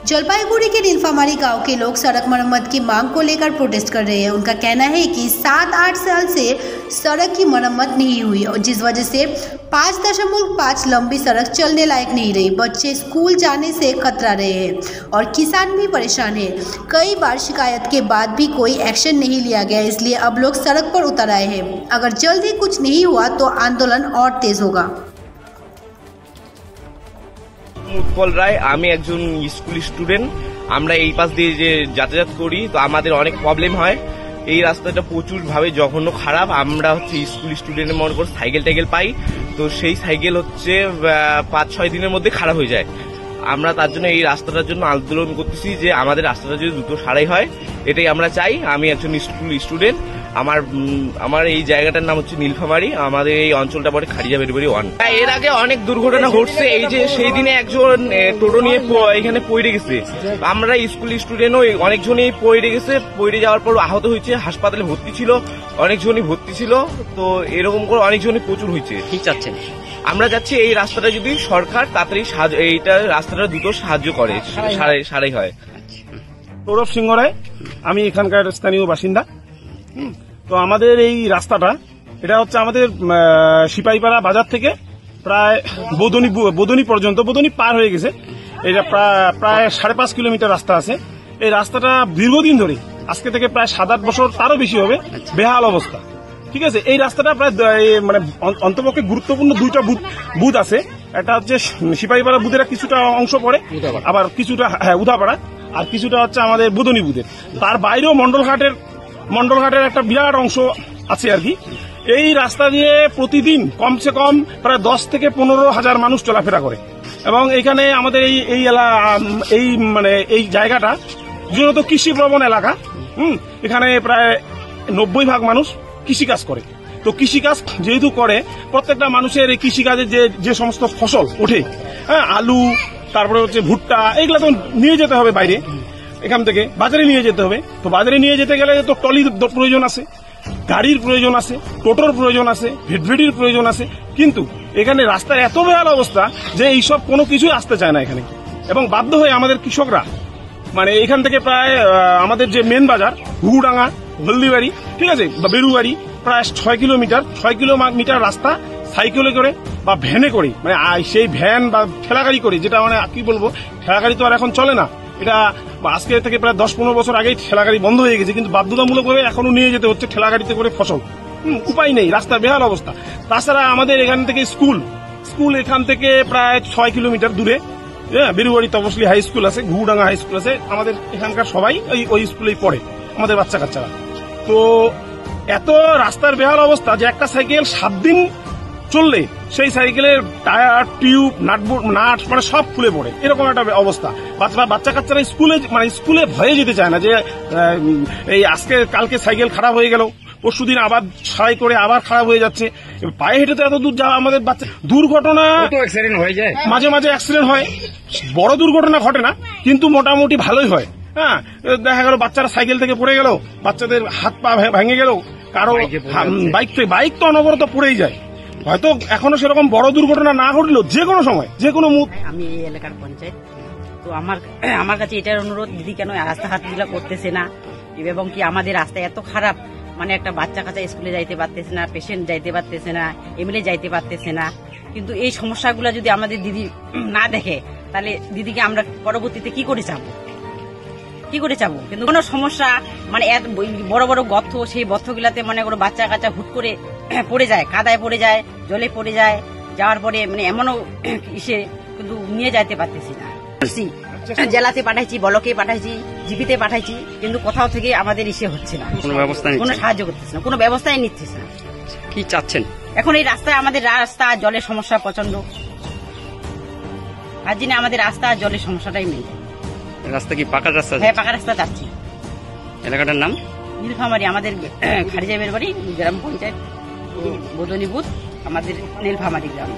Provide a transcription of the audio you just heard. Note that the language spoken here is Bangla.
जलपाईगुड़ी के नीलफामारी गांव के लोग सड़क मरम्मत की मांग को लेकर प्रोटेस्ट कर रहे हैं। उनका कहना है कि 7-8 साल से सड़क की मरम्मत नहीं हुई और जिस वजह से 5.5 लंबी सड़क चलने लायक नहीं रही। बच्चे स्कूल जाने से कतरा रहे हैं और किसान भी परेशान है। कई बार शिकायत के बाद भी कोई एक्शन नहीं लिया गया, इसलिए अब लोग सड़क पर उतर आए हैं। अगर जल्द ही कुछ नहीं हुआ तो आंदोलन और तेज होगा। उत्पल राय, আমি একজন স্কুল স্টুডেন্ট। আমরা এই পাশ দিয়ে যে যাতায়াত করি তো আমাদের অনেক প্রবলেম হয়। এই রাস্তাটা প্রচুর ভাবে জঘন্য খারাপ। আমরা স্কুল স্টুডেন্টের মনে করে সাইকেল পাই, তো সেই সাইকেল 5-6 দিনের মধ্যে খারাপ হয়ে যায়। আমরা তার জন্য এই রাস্তাটার জন্য আন্দোলন করতেছি যে আমাদের রাস্তাটা যদি দ্রুত সারাই হয়, এটাই আমরা চাই। আমি একজন স্কুল স্টুডেন্ট। আমার এই জায়গাটার নাম হচ্ছে নীলফামারী। আমাদের এই অঞ্চলটা পরে খারিজা বেরুবাড়ি 1। এর আগে অনেক দুর্ঘটনা ঘটছে। এই যে সেই দিনে একজন টোটো নিয়ে এখানে পড়ে গেছে। আমরা স্কুল স্টুডেন্টও অনেকজনই পড়ে গেছে। পড়ে যাওয়ার পর আহত হয়েছে, হাসপাতালে ভর্তি ছিল, অনেকজনই ভর্তি ছিল। তো এরকম করে অনেকজনই প্রচুর হয়েছে। কি চাচ্ছেন? আমরা যাচ্ছি এই রাস্তাটা যদি সরকার তাড়াতাড়ি এইটা রাস্তাটা দ্রুত সাহায্য করে, সারাই হয়। সৌরভ সিংহ রায়, আমি এখানকার স্থানীয় বাসিন্দা। তো আমাদের এই রাস্তাটা এটা হচ্ছে আমাদের সিপাহীপাড়া বাজার থেকে প্রায় বদনি পর্যন্ত, বদনি পার হয়ে গেছে। এটা প্রায় 5.5 কিলোমিটার রাস্তা আছে। এই রাস্তাটা দীর্ঘদিন ধরে, আজকে থেকে প্রায় 7-8 বছর তারও বেশি হবে, বেহাল অবস্থা। ঠিক আছে, এই রাস্তাটা প্রায় মানে অন্তপক্ষে গুরুত্বপূর্ণ 2টা বুথ আছে। একটা হচ্ছে সিপাহীপাড়া বুথের কিছুটা অংশ পড়ে, আবার কিছুটা উধাপাড়া, আর কিছুটা হচ্ছে আমাদের বদনি বুথের। তার বাইরেও মন্ডলঘাটের একটা বিরাট অংশ আছে আর কি। এই রাস্তা দিয়ে প্রতিদিন কমসে কম প্রায় 10 থেকে 15 হাজার মানুষ চলাফেরা করে। এবং এখানে আমাদের এই জায়গাটা যেহেতু কৃষি প্রবণ এলাকা, এখানে প্রায় 90% মানুষ কৃষিকাজ করে। তো কৃষিকাজ যেহেতু করে, প্রত্যেকটা মানুষের এই কৃষিকাজে যে সমস্ত ফসল ওঠে, আলু, তারপরে হচ্ছে ভুট্টা, এগুলো তো নিয়ে যেতে হবে বাইরে, এখান থেকে বাজারে নিয়ে যেতে হবে। তো বাজারে নিয়ে যেতে গেলে তো ট্রলির প্রয়োজন আছে, গাড়ির প্রয়োজন আছে, টোটোর প্রয়োজন আছে, ভেটভেটির প্রয়োজন আছে। কিন্তু এখানে রাস্তার এত বেহাল অবস্থা যে এইসব কোনো কিছুই আসতে চায় না এখানে। এবং বাধ্য হয়ে আমাদের কৃষকরা মানে এখান থেকে প্রায় আমাদের যে মেন বাজার ঘুঘুডাঙ্গা, হলদিবাড়ি, ঠিক আছে, বা বেরুবাড়ি, প্রায় 6 কিলোমিটার রাস্তা সাইকেলে করে বা ভ্যানে করে, মানে সেই ভ্যান বা ঠেলাগাড়ি করে, যেটা মানে কি বলবো, ঠেলাগাড়ি তো আর এখন চলে না। এটা আজকে থেকে প্রায় 10-15 বছর আগেই ঠেলাগাড়ি বন্ধ হয়ে গেছে, কিন্তু বাধ্যতামূলকভাবে এখনো নিয়ে যেতে হচ্ছে ঠেলাগাড়িতে করে ফসল। উপায় নেই, রাস্তার বেহাল অবস্থা। তাছাড়া আমাদের এখান থেকে স্কুল এখান থেকে প্রায় 6 কিলোমিটার দূরে, বেরুবাড়ি তপসলি হাই স্কুল আছে, ঘুঘুডাঙ্গা হাই স্কুল আছে। আমাদের এখানকার সবাই ওই স্কুলেই পড়ে, আমাদের বাচ্চা কাচ্চারা। তো এত রাস্তার বেহাল অবস্থা যে একটা সাইকেল 7 দিন চললে সেই সাইকেলের টায়ার, টিউব, নাট মানে সব খুলে পড়ে, এরকম একটা অবস্থা। বাচ্চা কাচ্চারা স্কুলে ভয়ে যেতে চায় না যে এই কালকে সাইকেল খারাপ হয়ে গেল, পরশুদিন আবার সারাই করে আবার খারাপ হয়ে যাচ্ছে। পায়ে হেঁটে তো এত দূর যাওয়া আমাদের বাচ্চা। দুর্ঘটনা হয়ে যায়, মাঝে অ্যাক্সিডেন্ট হয়। বড় দুর্ঘটনা ঘটে না, কিন্তু মোটামুটি ভালোই হয়। দেখা গেল বাচ্চারা সাইকেল থেকে পড়ে গেল, বাচ্চাদের হাত পা ভেঙে গেল, কারো বাইক তো অনবরত পড়েই যায়। হয়তো এখনো সেরকম বড় দুর্ঘটনা না ঘটলেও যে কোনো সময়, যে কোনো আমি এই এলাকার পঞ্চায়েত, তো আমার কাছে এটার অনুরোধ, দিদি কেন রাস্তাঘাটগুলো করতেছে না, এবং কি আমাদের রাস্তা এত খারাপ, মানে একটা বাচ্চা কাচ্চা স্কুলে যাইতে পারতেছে না, পেশেন্ট যাইতে পারতেছে না, এমএলএ যাইতে পারতেছে না। কিন্তু এই সমস্যাগুলো যদি আমাদের দিদি না দেখে, তাহলে দিদিকে আমরা পরবর্তীতে কি করে চাবো। কিন্তু কোনো সমস্যা মানে বড় বড় গর্ত, সেই গর্তগুলাতে মনে করো বাচ্চা কাচ্চা হুট করে পড়ে যায়, কাদায় পড়ে যায়, জলে পড়ে যায়, যাওয়ার পরে মানে এমনও কিন্তু নিয়ে যাইতে পারতেছি না। জেলাতে পাঠাইছি, ব্লকে পাঠাইছি, জিপিতে পাঠাইছি, কিন্তু কোথাও থেকে আমাদের হচ্ছে না, কোনো সাহায্য করতেছে না, কোনো ব্যবস্থাই নিচ্ছে না। কি চাচ্ছেন এখন? এই রাস্তায় আমাদের রাস্তা জলের সমস্যা প্রচন্ড, আর যিনি আমাদের রাস্তা জলের সমস্যাটাই নেই। রাস্তা কি পাকা রাস্তা? হ্যাঁ, পাকা রাস্তা যাচ্ছি। এলাকাটার নাম নীলফামারী, আমাদের খারিজা বেরুবাড়ি গ্রাম পঞ্চায়েত, বদনি বুথ, আমাদের নীলফামারী গ্রাম।